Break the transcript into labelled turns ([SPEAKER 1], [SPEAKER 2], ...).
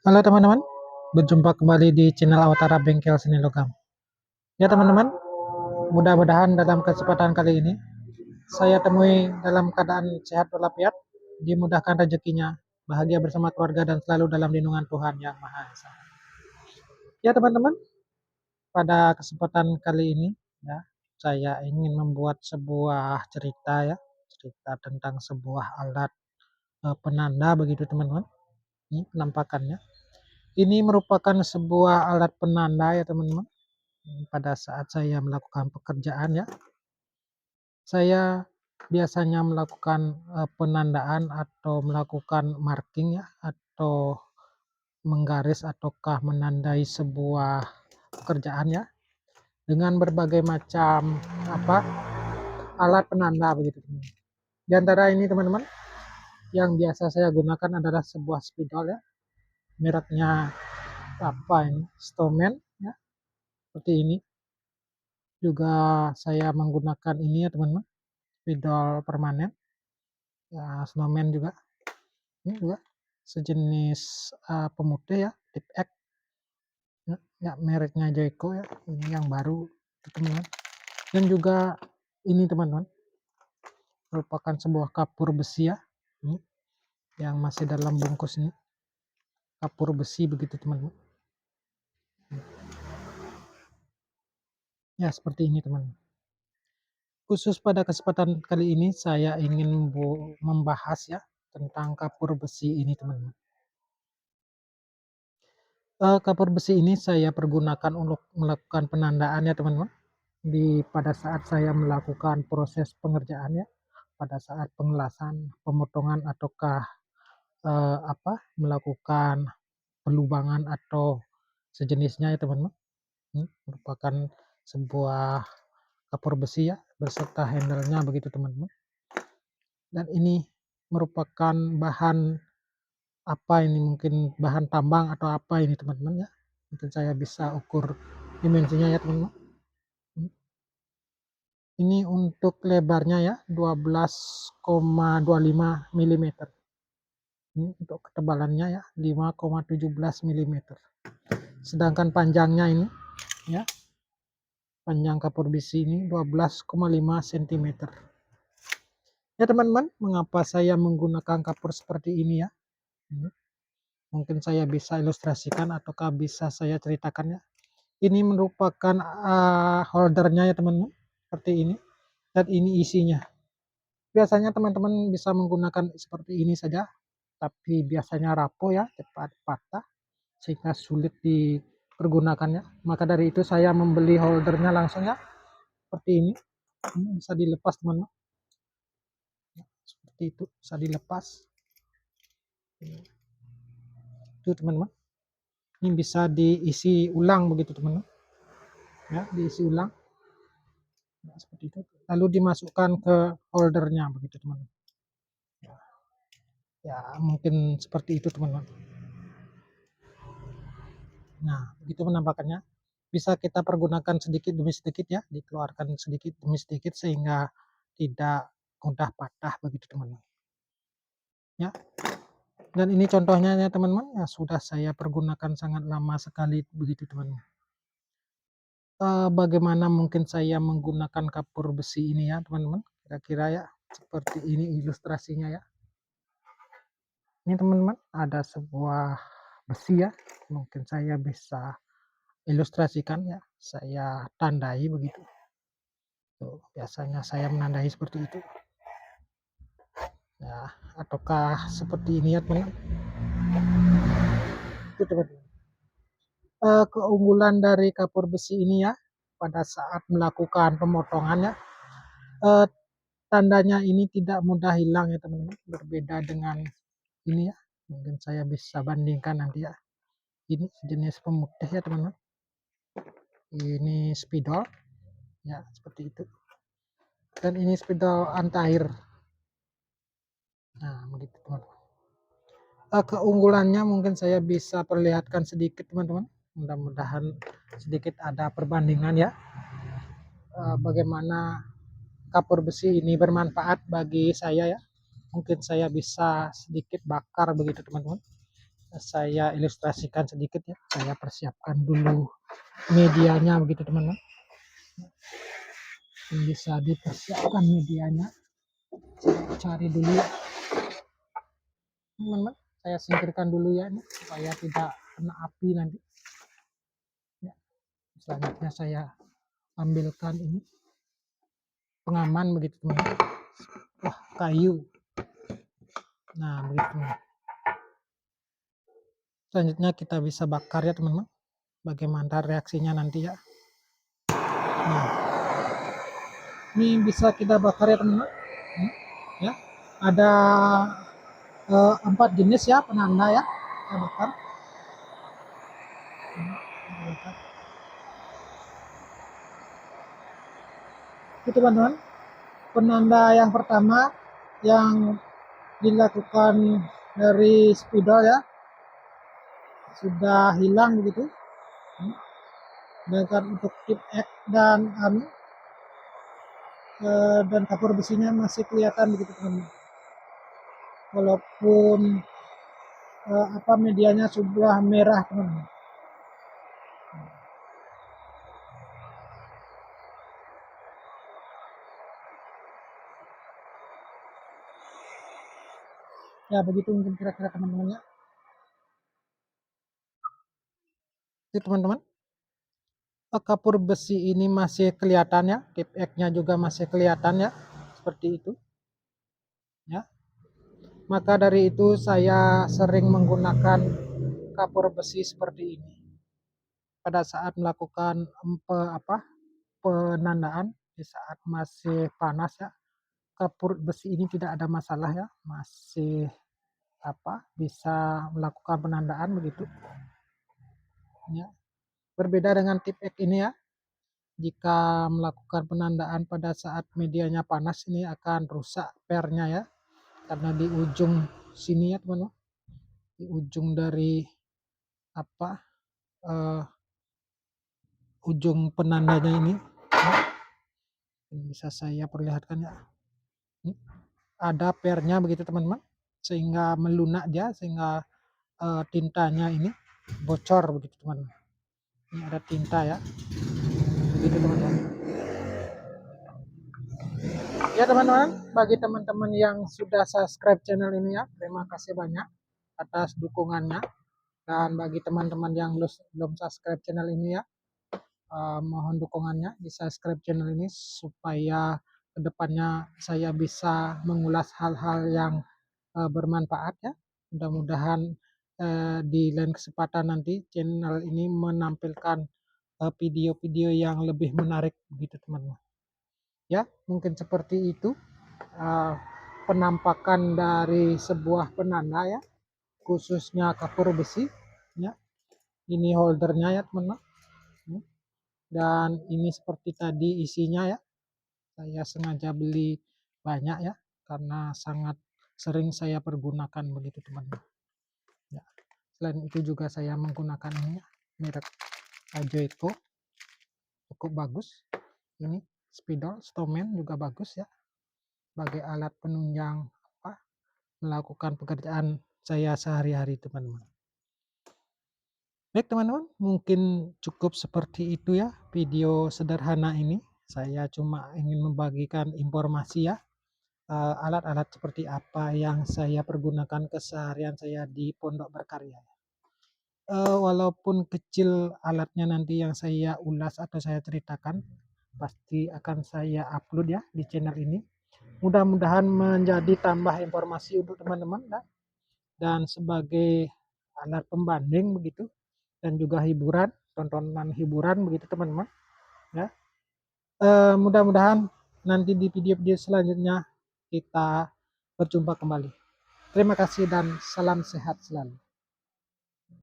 [SPEAKER 1] Halo teman-teman, berjumpa kembali di channel Awatara Bengkel Seni Logam. Ya teman-teman, mudah-mudahan dalam kesempatan kali ini saya temui dalam keadaan sehat walafiat, dimudahkan rezekinya, bahagia bersama keluarga dan selalu dalam lindungan Tuhan Yang Maha Esa. Ya teman-teman, pada kesempatan kali ini ya, saya ingin membuat sebuah cerita ya, cerita tentang sebuah alat penanda begitu teman-teman. Ini penampakannya. Ini merupakan sebuah alat penanda ya teman-teman. Pada saat saya melakukan pekerjaan ya, saya biasanya melakukan penandaan atau melakukan marking ya, atau menggaris ataukah menandai sebuah pekerjaan ya, dengan berbagai macam alat penanda begitu teman. Di antara ini teman-teman, yang biasa saya gunakan adalah sebuah spidol ya, mereknya Stoneman ya, seperti ini. Juga saya menggunakan ini ya teman-teman, spidol permanen ya, Snowman juga. Ini juga sejenis pemutih ya, Tip X ya, mereknya Joico ya, ini yang baru teman-teman. Dan juga ini teman-teman, merupakan sebuah kapur besi ya, ini yang masih dalam bungkus ini, kapur besi begitu teman-teman ya, seperti ini teman-teman. Khusus pada kesempatan kali ini saya ingin membahas ya tentang kapur besi ini teman-teman. Kapur besi ini saya pergunakan untuk melakukan penandaan ya teman-teman, pada saat saya melakukan proses pengerjaannya, pada saat pengelasan, pemotongan ataukah melakukan pelubangan atau sejenisnya ya teman-teman. Ini merupakan sebuah kapur besi ya, beserta handle-nya begitu teman-teman. Dan ini merupakan bahan ini, mungkin bahan tambang atau apa ini teman-teman ya. Mungkin saya bisa ukur dimensinya ya teman-teman. Ini untuk lebarnya ya 12,25 mm. Ini untuk ketebalannya ya 5,17 mm. Sedangkan panjangnya ini ya, panjang kapur besi ini 12,5 cm. Ya teman-teman, mengapa saya menggunakan kapur seperti ini ya? Mungkin saya bisa ilustrasikan ataukah bisa saya ceritakan ya. Ini merupakan holdernya ya teman-teman, seperti ini. Dan ini isinya. Biasanya teman-teman bisa menggunakan seperti ini saja, tapi biasanya rapuh ya, cepat patah, sehingga sulit dipergunakannya. Maka dari itu saya membeli holdernya langsung ya, seperti ini. Ini bisa dilepas teman-teman. Seperti itu, bisa dilepas. Itu teman-teman. Ini bisa diisi ulang begitu teman-teman. Ya, diisi ulang. Nah, seperti itu. Lalu dimasukkan ke holdernya begitu teman-teman. Ya, mungkin seperti itu teman-teman. Nah, begitu penampakannya. Bisa kita pergunakan sedikit demi sedikit ya, dikeluarkan sedikit demi sedikit sehingga tidak mudah patah begitu teman-teman. Ya. Dan ini contohnya ya teman-teman, ya sudah saya pergunakan sangat lama sekali begitu teman-teman. Bagaimana mungkin saya menggunakan kapur besi ini ya teman-teman, kira-kira ya seperti ini ilustrasinya ya. Ini teman-teman, ada sebuah besi ya, mungkin saya bisa ilustrasikan ya, saya tandai begitu. Tuh, biasanya saya menandai seperti itu ya, ataukah seperti ini ya teman-teman. Itu teman-teman. Keunggulan dari kapur besi ini ya, pada saat melakukan pemotongannya, tandanya ini tidak mudah hilang ya teman-teman, berbeda dengan ini ya. Mungkin saya bisa bandingkan nanti ya. Ini jenis pemutih ya teman-teman. Ini spidol ya, seperti itu. Dan ini spidol anti air. Nah, begitu teman-teman. Keunggulannya mungkin saya bisa perlihatkan sedikit teman-teman. Mudah-mudahan sedikit ada perbandingan ya. Bagaimana kapur besi ini bermanfaat bagi saya ya. Mungkin saya bisa sedikit bakar begitu teman-teman. saya ilustrasikan sedikit ya. Saya persiapkan dulu medianya begitu teman-teman. Bisa dipersiapkan medianya. Saya cari dulu ya teman-teman. Saya singkirkan dulu ya ini supaya tidak kena api nanti. Ya. Selanjutnya saya ambilkan ini pengaman begitu teman-teman. Wah, kayu. Nah, begitu. Selanjutnya kita bisa bakar ya teman-teman. Bagaimana reaksinya nanti ya. Nah, ini bisa kita bakar ya teman-teman. Ya, ada 4 jenis ya penanda ya. Kita bakar. Itu teman-teman. Penanda yang pertama yang dilakukan dari spidol ya sudah hilang begitu. Dan untuk tip X dan dan kapur besinya masih kelihatan begitu teman-teman. Walaupun medianya sudah merah teman-teman. Ya begitu mungkin kira-kira teman-teman ya. Itu teman-teman. Kapur besi ini masih kelihatan ya, tip X-nya juga masih kelihatan ya, seperti itu. Ya. Maka dari itu saya sering menggunakan kapur besi seperti ini pada saat melakukan penandaan di saat masih panas ya. Kapur besi ini tidak ada masalah ya, masih bisa melakukan penandaan begitu. Ya. Berbeda dengan tip X ini ya. Jika melakukan penandaan pada saat medianya panas ini akan rusak pernya ya. Karena di ujung sini ya teman-teman. Di ujung dari ujung penandanya ini bisa saya perlihatkan ya. Ini ada pernya begitu teman-teman. Sehingga melunak dia sehingga tintanya ini bocor begitu teman-teman. Ini ada tinta ya. Begitu teman-teman. Ya teman-teman, bagi teman-teman yang sudah subscribe channel ini ya, terima kasih banyak atas dukungannya. Dan bagi teman-teman yang belum subscribe channel ini ya, mohon dukungannya di subscribe channel ini supaya kedepannya saya bisa mengulas hal-hal yang bermanfaat ya. Mudah-mudahan di lain kesempatan nanti channel ini menampilkan video-video yang lebih menarik begitu teman-teman. Ya, mungkin seperti itu penampakan dari sebuah penanda ya, khususnya kapur besi ya. Ini holdernya ya teman-teman. Dan ini seperti tadi isinya ya. Saya sengaja beli banyak ya karena sangat sering saya pergunakan begitu teman-teman. Ya. Selain itu juga saya menggunakan ini ya, merek Joico, cukup bagus. Ini spidol Stoneman juga bagus ya, sebagai alat penunjang melakukan pekerjaan saya sehari-hari teman-teman. Baik teman-teman, mungkin cukup seperti itu ya video sederhana ini. Saya cuma ingin membagikan informasi ya, alat-alat seperti apa yang saya pergunakan keseharian saya di Pondok Berkarya. Walaupun kecil alatnya nanti yang saya ulas atau saya ceritakan, pasti akan saya upload ya di channel ini. Mudah-mudahan menjadi tambah informasi untuk teman-teman dan sebagai alat pembanding begitu, dan juga hiburan, tontonan hiburan begitu teman-teman ya. Mudah-mudahan nanti di video-video selanjutnya kita berjumpa kembali. Terima kasih dan salam sehat selalu.